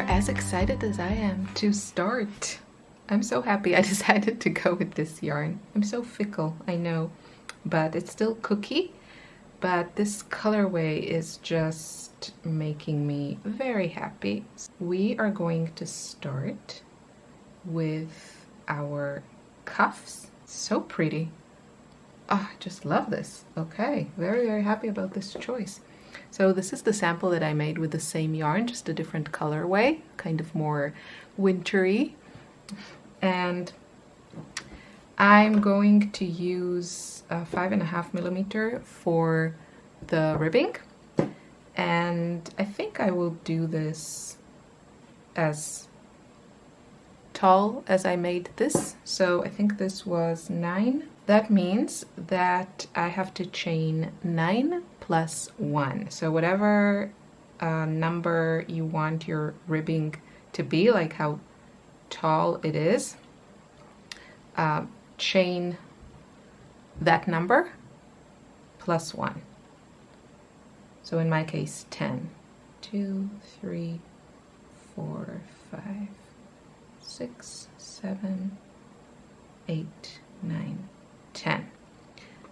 are as excited as I am to start. I'm so happy I decided to go with this yarn. I'm so fickle, I know, but it's still cookie. But this colorway is just making me very happy. We are going to start with our cuffs. So pretty. Oh, I just love this. Okay, very, very happy about this choice. So this is the sample that I made with the same yarn, just a different colorway, kind of more wintry. And I'm going to use 5.5 millimeter for the ribbing. And I think I will do this as tall as I made this. So I think this was 9. That means that I have to chain 9 plus 1. So whatever number you want your ribbing to be, like how tall it is, chain that number plus 1. So in my case, 10. 2, 3, 4, 5, 6, 7, 8, 9, 10.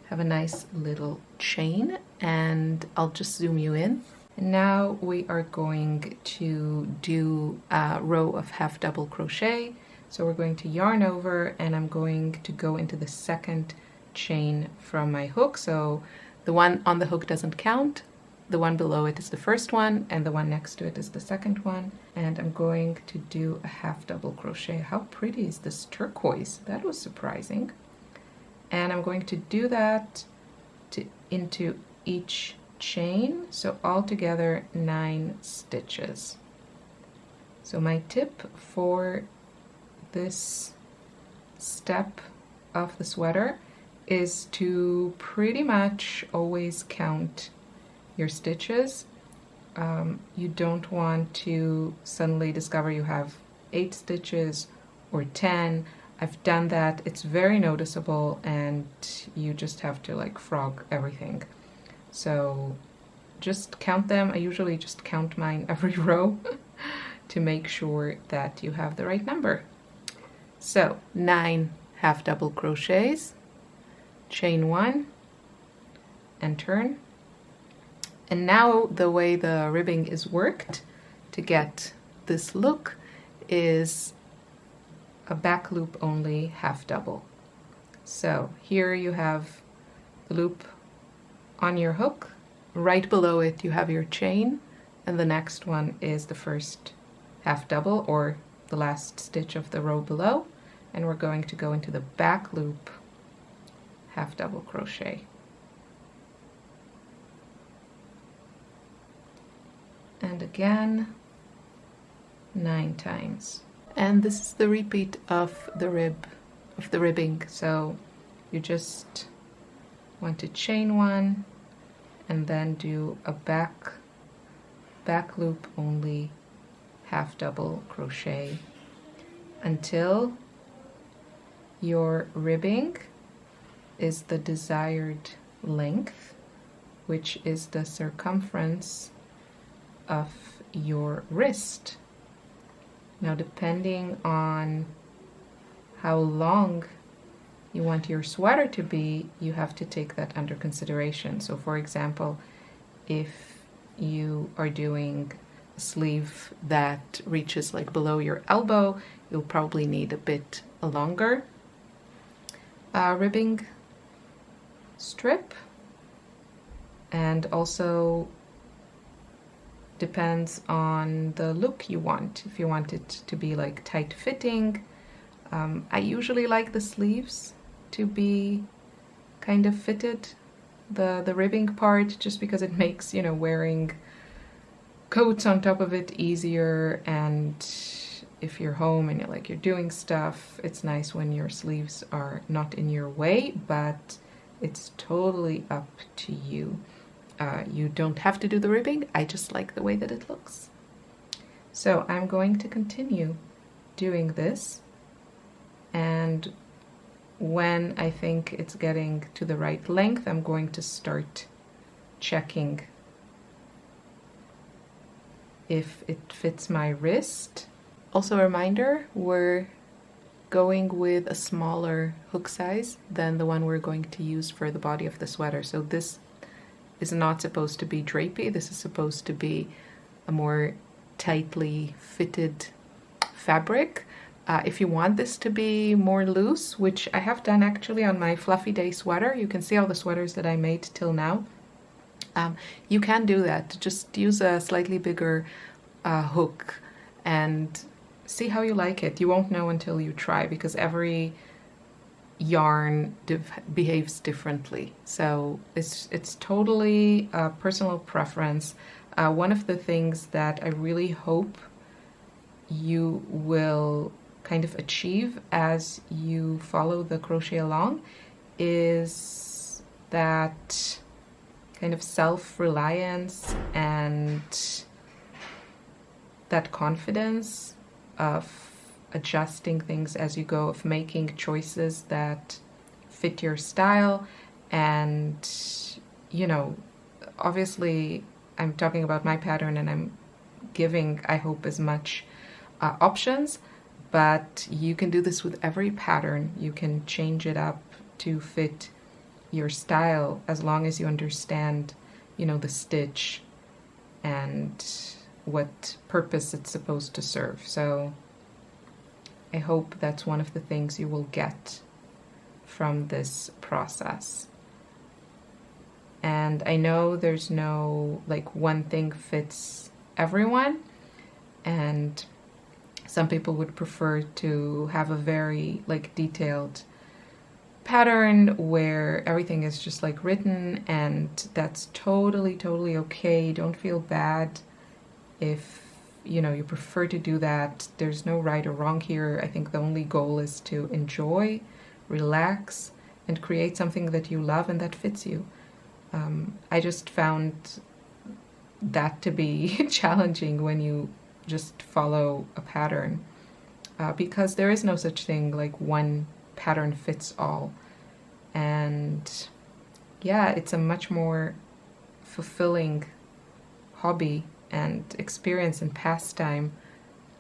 Have a nice little chain, and I'll just zoom you in. And now we are going to do a row of half double crochet. So we're going to yarn over, and I'm going to go into the second chain from my hook. So the one on the hook doesn't count. The one below it is the first one, and the one next to it is the second one. And I'm going to do a half double crochet. How pretty is this turquoise? That was surprising. And I'm going to do that into each chain, so altogether 9 stitches. So my tip for this step of the sweater is to pretty much always count your stitches. You don't want to suddenly discover you have 8 stitches or 10. I've done that. It's very noticeable, and you just have to like frog everything. So just count them. I usually just count mine every row to make sure that you have the right number. So 9 half double crochets, chain 1 and turn. And now the way the ribbing is worked to get this look is a back loop only half double. So here you have the loop on your hook. Right below it you have your chain, and the next one is the first half double or the last stitch of the row below, and we're going to go into the back loop half double crochet. And again 9 times. And this is the repeat of the ribbing. So you just want to chain 1 and then do a back loop only half double crochet until your ribbing is the desired length, which is the circumference of your wrist. Now, depending on how long you want your sweater to be, you have to take that under consideration. So for example, if you are doing a sleeve that reaches like below your elbow, you'll probably need a bit longer ribbing strip. And also depends on the look you want. If you want it to be like tight fitting, I usually like the sleeves to be kind of fitted, the ribbing part, just because it makes, you know, wearing coats on top of it easier. And if you're home and you're doing stuff, it's nice when your sleeves are not in your way, but it's totally up to you. You don't have to do the ribbing. I just like the way that it looks. So I'm going to continue doing this, and when I think it's getting to the right length, I'm going to start checking if it fits my wrist. Also a reminder, we're going with a smaller hook size than the one we're going to use for the body of the sweater. So this is not supposed to be drapey. This is supposed to be a more tightly fitted fabric. If you want this to be more loose, which I have done actually on my Fluffy Day sweater, you can see all the sweaters that I made till now. You can do that. Just use a slightly bigger hook and see how you like it. You won't know until you try, because every yarn behaves differently. So it's totally a personal preference. One of the things that I really hope you will kind of achieve as you follow the crochet along is that kind of self-reliance and that confidence of adjusting things as you go, of making choices that fit your style. And, you know, obviously I'm talking about my pattern and I'm giving, I hope, as much options, but you can do this with every pattern. You can change it up to fit your style as long as you understand, you know, the stitch and what purpose it's supposed to serve. So I hope that's one of the things you will get from this process. And I know there's no, like, one thing fits everyone, and some people would prefer to have a very, like, detailed pattern where everything is just, like, written, and that's totally okay. Don't feel bad if, you know, you prefer to do that. There's no right or wrong here. I think the only goal is to enjoy, relax, and create something that you love and that fits you. I just found that to be challenging when you just follow a pattern, because there is no such thing like one pattern fits all. And yeah, it's a much more fulfilling hobby and experience and pastime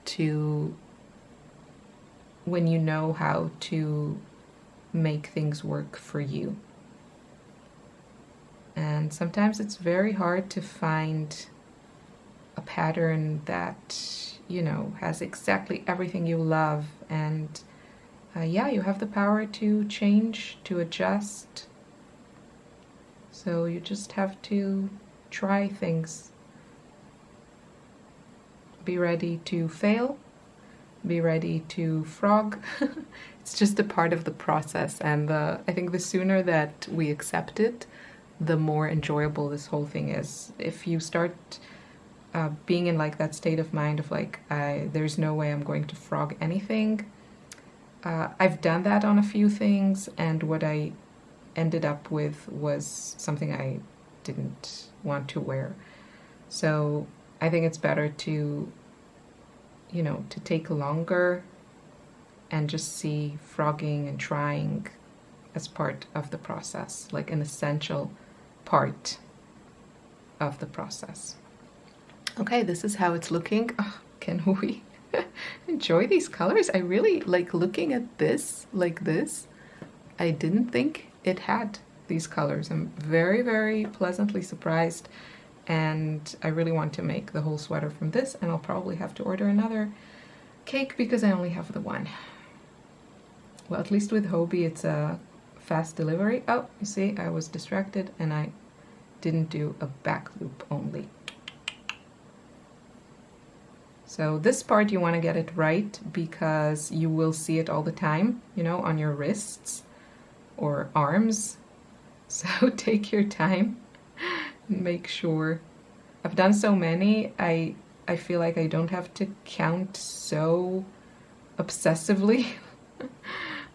to when you know how to make things work for you. And sometimes it's very hard to find a pattern that, you know, has exactly everything you love. And yeah, you have the power to change, to adjust. So you just have to try things. Be ready to fail. Be ready to frog. It's just a part of the process. And I think the sooner that we accept it, the more enjoyable this whole thing is. If you start being in like that state of mind of like, there's no way I'm going to frog anything. I've done that on a few things, and what I ended up with was something I didn't want to wear. So I think it's better to, you know, to take longer and just see frogging and trying as part of the process, like an essential part of the process. Okay, this is how it's looking. Oh, can we enjoy these colors? I really like looking at this like this. I didn't think it had these colors. I'm very pleasantly surprised, and I really want to make the whole sweater from this, and I'll probably have to order another cake because I only have the one. Well, at least with Hobbii it's a fast delivery. Oh, you see, I was distracted and I didn't do a back loop only. So this part you want to get it right because you will see it all the time, you know, on your wrists or arms. So take your time and make sure. I've done so many, I feel like I don't have to count so obsessively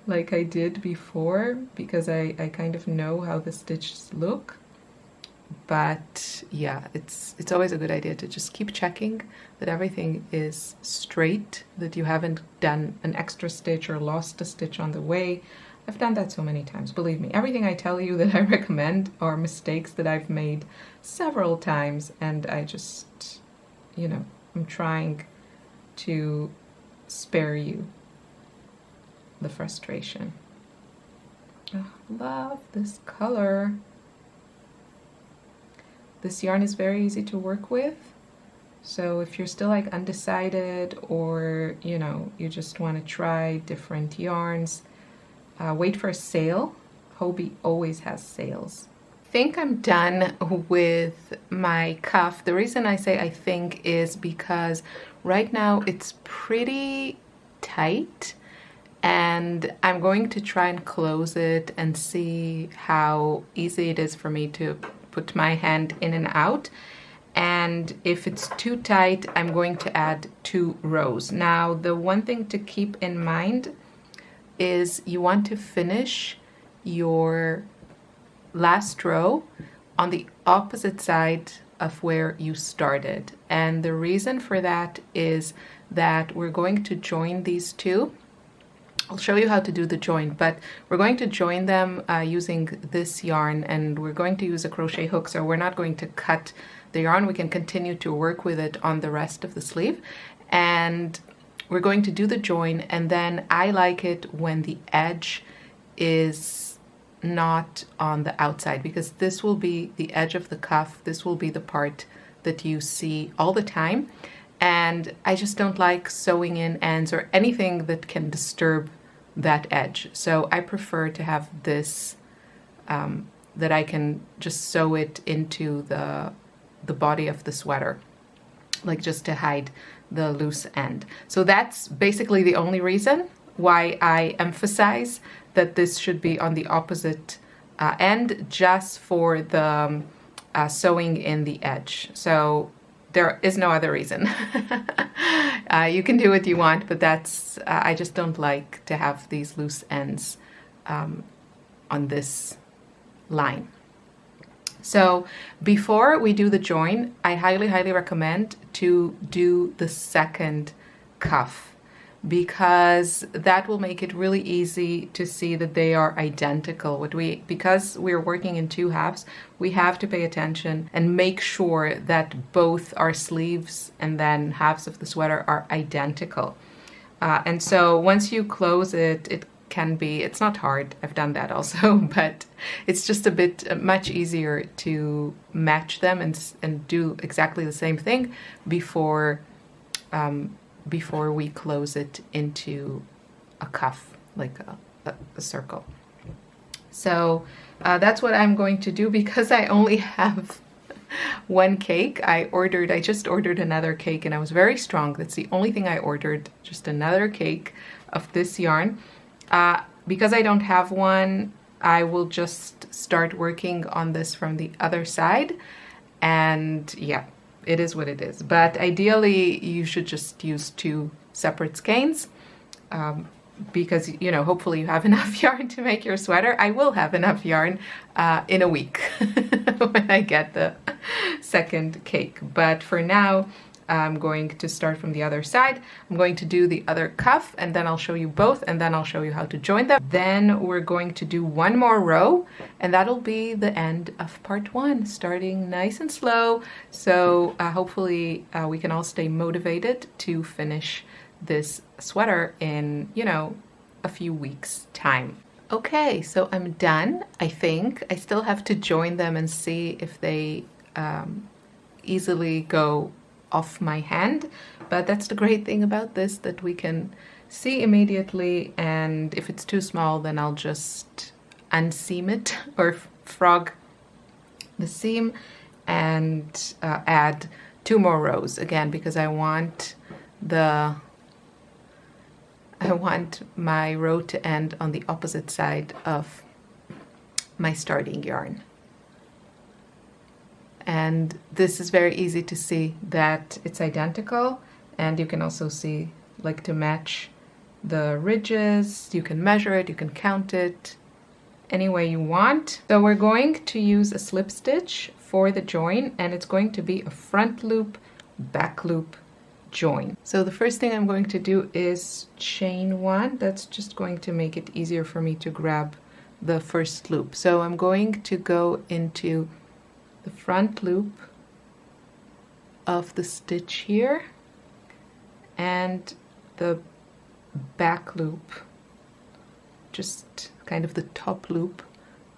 like I did before, because I kind of know how the stitches look. But yeah, it's always a good idea to just keep checking that everything is straight, that you haven't done an extra stitch or lost a stitch on the way. I've done that so many times, believe me. Everything I tell you that I recommend are mistakes that I've made several times, and I just, you know, I'm trying to spare you the frustration. Oh, love this color. This yarn is very easy to work with. So if you're still like undecided, or you know, you just want to try different yarns, wait for a sale. Hobbii always has sales. I think I'm done with my cuff. The reason I say I think is because right now it's pretty tight, and I'm going to try and close it and see how easy it is for me to put my hand in and out. And if it's too tight, I'm going to add 2 rows. Now, the one thing to keep in mind is you want to finish your last row on the opposite side of where you started. And the reason for that is that we're going to join these two. I'll show you how to do the join, but we're going to join them using this yarn, and we're going to use a crochet hook, so we're not going to cut the yarn. We can continue to work with it on the rest of the sleeve, and we're going to do the join. And then I like it when the edge is not on the outside, because this will be the edge of the cuff. This will be the part that you see all the time, and I just don't like sewing in ends or anything that can disturb that edge. So I prefer to have this that I can just sew it into the body of the sweater, like just to hide the loose end. So that's basically the only reason why I emphasize that this should be on the opposite end, just for the sewing in the edge. So there is no other reason. You can do what you want, but that's, I just don't like to have these loose ends on this line. So before we do the join, I highly, highly recommend to do the second cuff, because that will make it really easy to see that they are identical. Because we're working in 2 halves, we have to pay attention and make sure that both our sleeves and then halves of the sweater are identical. And so once you close it, it's not hard, I've done that also, but it's just a bit much easier to match them and do exactly the same thing before we close it into a cuff, like a circle. So that's what I'm going to do, because I only have 1 cake. I just ordered another cake, and I was very strong. That's the only thing I ordered, just another cake of this yarn. Because I don't have one, I will just start working on this from the other side, and yeah, it is what it is. But ideally, you should just use 2 separate skeins, because, you know, hopefully you have enough yarn to make your sweater. I will have enough yarn in a week when I get the second cake. But for now, I'm going to start from the other side. I'm going to do the other cuff, and then I'll show you both, and then I'll show you how to join them. Then we're going to do 1 more row, and that'll be the end of part 1, starting nice and slow. So hopefully we can all stay motivated to finish this sweater in, you know, a few weeks' time. Okay, so I'm done, I think. I still have to join them and see if they easily go off my hand, but that's the great thing about this, that we can see immediately, and if it's too small, then I'll just unseam it or frog the seam and add 2 more rows again, because I want my row to end on the opposite side of my starting yarn. And this is very easy to see that it's identical, and you can also see, like, to match the ridges, you can measure it, you can count it any way you want. So we're going to use a slip stitch for the join, and it's going to be a front loop, back loop join. So the first thing I'm going to do is chain 1. That's just going to make it easier for me to grab the first loop. So I'm going to go into the front loop of the stitch here, and the back loop, just kind of the top loop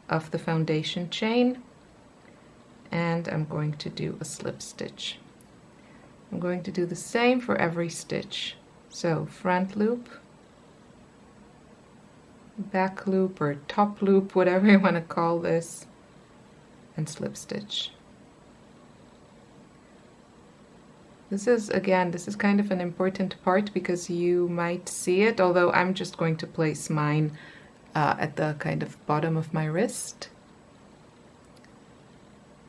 of the foundation chain, and I'm going to do a slip stitch. I'm going to do the same for every stitch. So front loop, back loop or top loop, whatever you want to call this, and slip stitch. This is, again, this is kind of an important part because you might see it, although I'm just going to place mine at the kind of bottom of my wrist.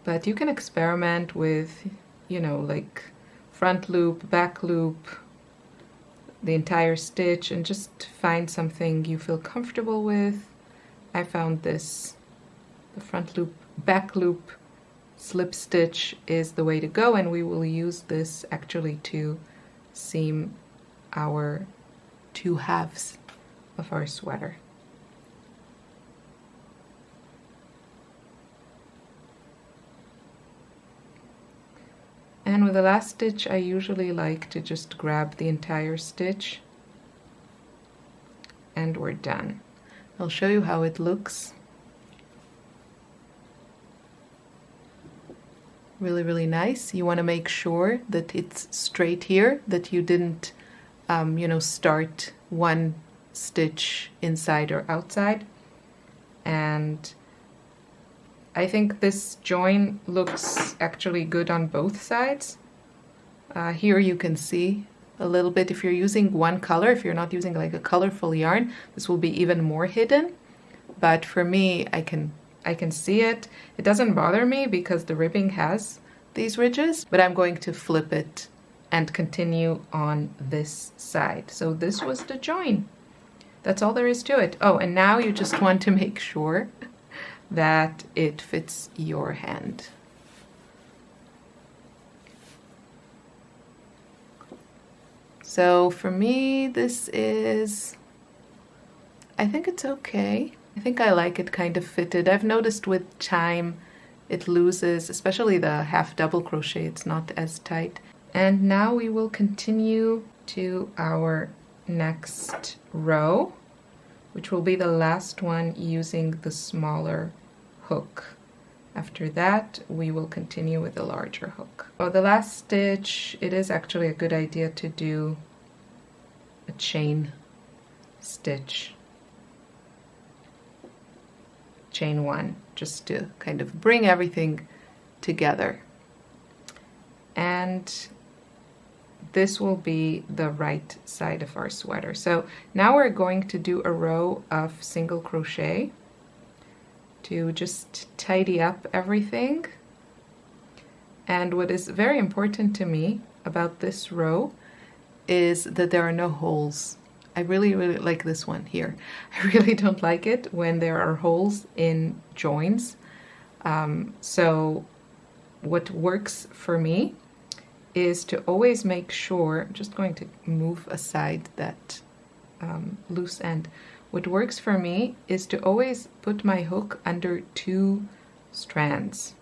But you can experiment with, you know, like front loop, back loop, the entire stitch, and just find something you feel comfortable with. I found this, the front loop, back loop, slip stitch is the way to go, and we will use this actually to seam our two halves of our sweater. And with the last stitch, I usually like to just grab the entire stitch, and we're done. I'll show you how it looks. Really, really nice. You want to make sure that it's straight here, that you didn't, you know, start one stitch inside or outside. And I think this join looks actually good on both sides. Here you can see a little bit, if you're using one color, if you're not using like a colorful yarn, this will be even more hidden. But for me, I can see it. It doesn't bother me because the ribbing has these ridges, but I'm going to flip it and continue on this side. So this was the join. That's all there is to it. Oh, and now you just want to make sure that it fits your hand. So for me, this is, I think it's okay. I think I like it kind of fitted. I've noticed with time it loses, especially the half double crochet, it's not as tight. And now we will continue to our next row, which will be the last one using the smaller hook. After that, we will continue with the larger hook. For the last stitch, it is actually a good idea to do a chain stitch. Chain one, just to kind of bring everything together. And this will be the right side of our sweater. So now we're going to do a row of single crochet to just tidy up everything. And what is very important to me about this row is that there are no holes. I really, really like this one here. I really don't like it when there are holes in joins. So what works for me is to always make sure, I'm just going to move aside that loose end. What works for me is to always put my hook under two strands.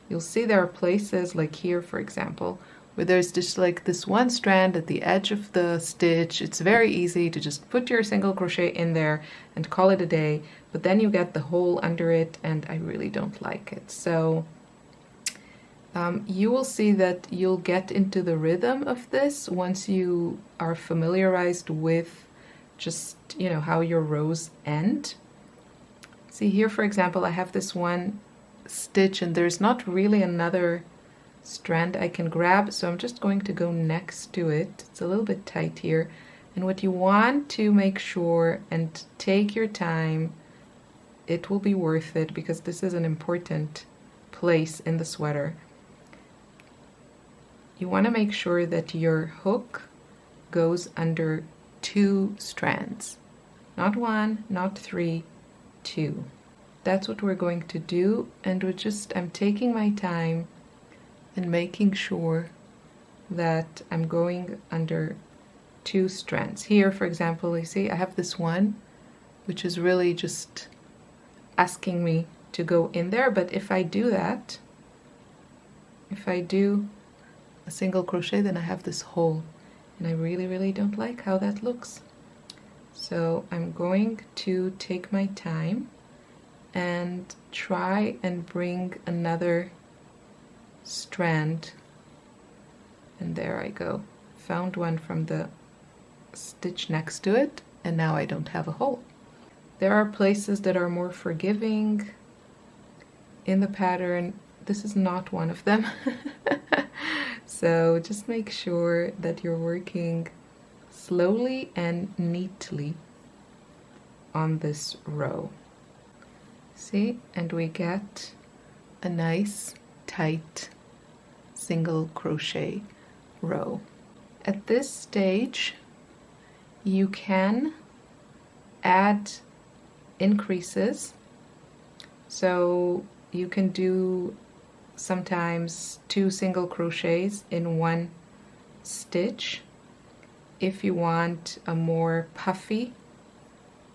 You'll see there are places like here, for example, where there's just like this one strand at the edge of the stitch. It's very easy to just put your single crochet in there and call it a day, but then you get the hole under it, and I really don't like it. So you will see that you'll get into the rhythm of this once you are familiarized with just, you know, how your rows end. See here, for example, I have this one stitch and there's not really another strand I can grab, so I'm just going to go next to it. It's a little bit tight here, and what you want to make sure, and take your time, it will be worth it because this is an important place in the sweater. You want to make sure that your hook goes under two strands, not one, not three, two. That's what we're going to do, and I'm taking my time and making sure that I'm going under two strands. Here, for example, you see I have this one, which is really just asking me to go in there, but if I do that, if I do a single crochet, then I have this hole and I really don't like how that looks. So I'm going to take my time and try and bring another strand, and there I go. Found one from the stitch next to it, and now I don't have a hole. There are places that are more forgiving in the pattern. This is not one of them. So just make sure that you're working slowly and neatly on this row. See, and we get a nice tight single crochet row. At this stage you can add increases, so you can do sometimes 2 single crochets in one stitch if you want a more puffy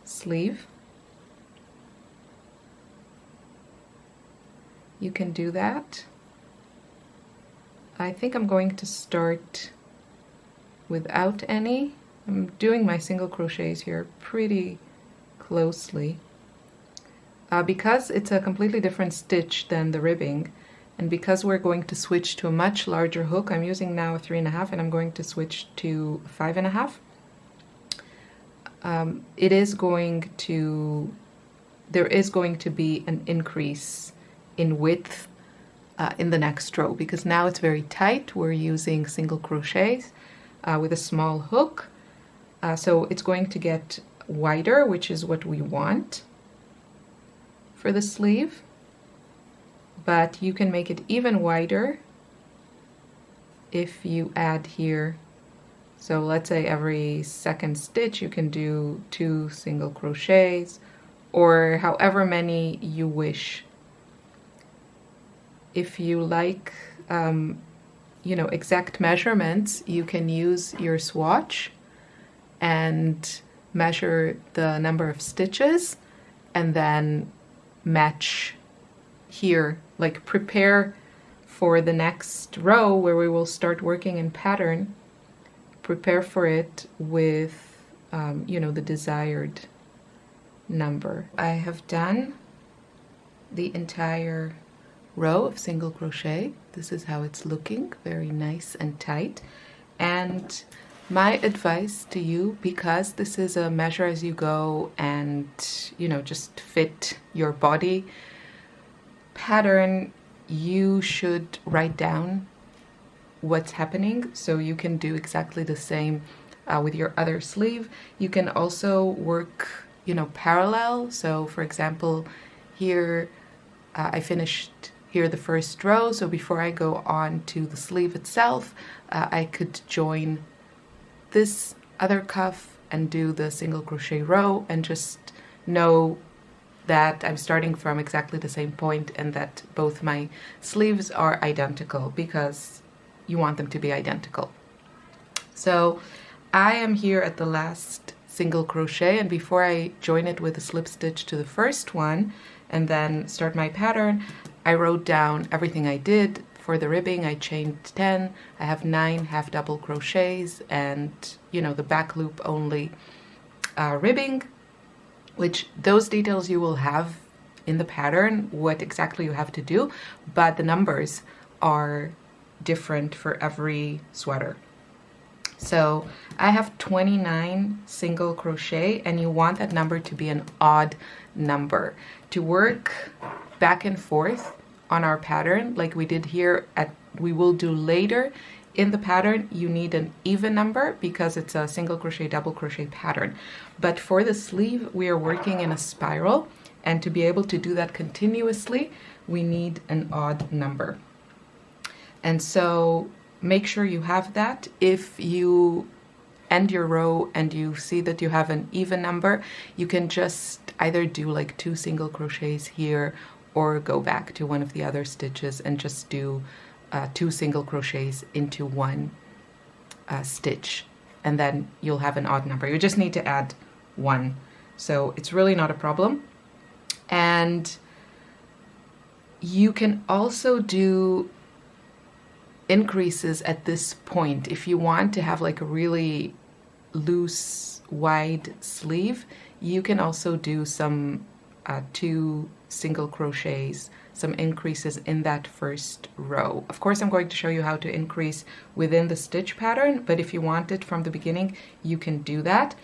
sleeve. You can do that. I think I'm going to start without any. I'm doing my single crochets here pretty closely. Because it's a completely different stitch than the ribbing, and because we're going to switch to a much larger hook, I'm using now a 3.5 and I'm going to switch to 5.5. There is going to be an increase in width in the next row, because now it's very tight. We're using single crochets with a small hook, so it's going to get wider, which is what we want for the sleeve, but you can make it even wider if you add here. So let's say every second stitch you can do 2 single crochets, or however many you wish. If you like, you know, exact measurements, you can use your swatch and measure the number of stitches and then match here, like prepare for the next row where we will start working in pattern. Prepare for it with, you know, the desired number. I have done the entire row of single crochet. This is how it's looking, very nice and tight. And my advice to you, because this is a measure as you go and, you know, just fit your body pattern, you should write down what's happening so you can do exactly the same with your other sleeve. You can also work, you know, parallel. So for example, here I finished here the first row, so before I go on to the sleeve itself, I could join this other cuff and do the single crochet row, and just know that I'm starting from exactly the same point and that both my sleeves are identical, because you want them to be identical. So I am here at the last single crochet, and before I join it with a slip stitch to the first one and then start my pattern, I wrote down everything I did. For the ribbing, I chained 10, I have 9 half double crochets, and, you know, the back loop only ribbing, which those details you will have in the pattern, what exactly you have to do, but the numbers are different for every sweater. So I have 29 single crochet, and you want that number to be an odd number. To work back and forth on our pattern like we did here, we will do later in the pattern, you need an even number because it's a single crochet double crochet pattern. But for the sleeve, we are working in a spiral, and to be able to do that continuously, we need an odd number. And so make sure you have that. If you end your row and you see that you have an even number, you can just either do like 2 single crochets here, or go back to one of the other stitches and just do 2 single crochets into one stitch, and then you'll have an odd number. You just need to add 1, so it's really not a problem. And you can also do increases at this point. If you want to have like a really loose, wide sleeve, you can also do some 2 single crochets, some increases in that first row. Of course, I'm going to show you how to increase within the stitch pattern, but if you want it from the beginning, you can do that.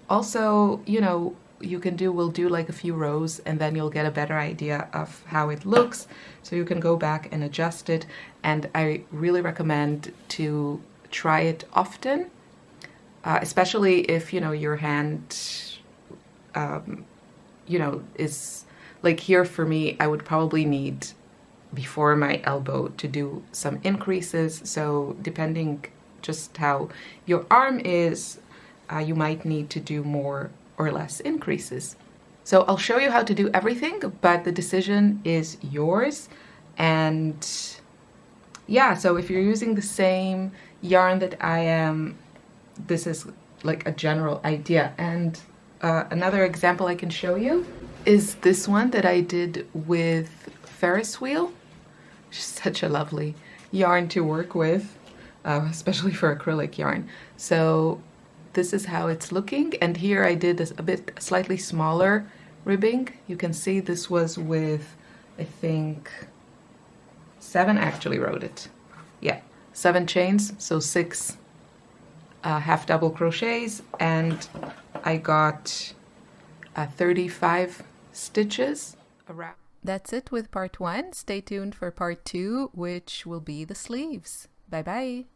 Also, you know, we'll do like a few rows and then you'll get a better idea of how it looks. So you can go back and adjust it. And I really recommend to try it often, especially if, you know, your hand, you know, is like here for me, I would probably need before my elbow to do some increases. So depending just how your arm is, you might need to do more or less increases. So I'll show you how to do everything, but the decision is yours. And yeah, so if you're using the same yarn that I am, this is like a general idea. And another example I can show you is this one that I did with Ferris wheel. Such a lovely yarn to work with, especially for acrylic yarn. So this is how it's looking, and here I did a bit slightly smaller ribbing. You can see this was with, I think, 7, I actually wrote it. Yeah, 7 chains, so 6 half double crochets, and I got 35 stitches around. That's it with part 1. Stay tuned for part 2, which will be the sleeves. Bye bye.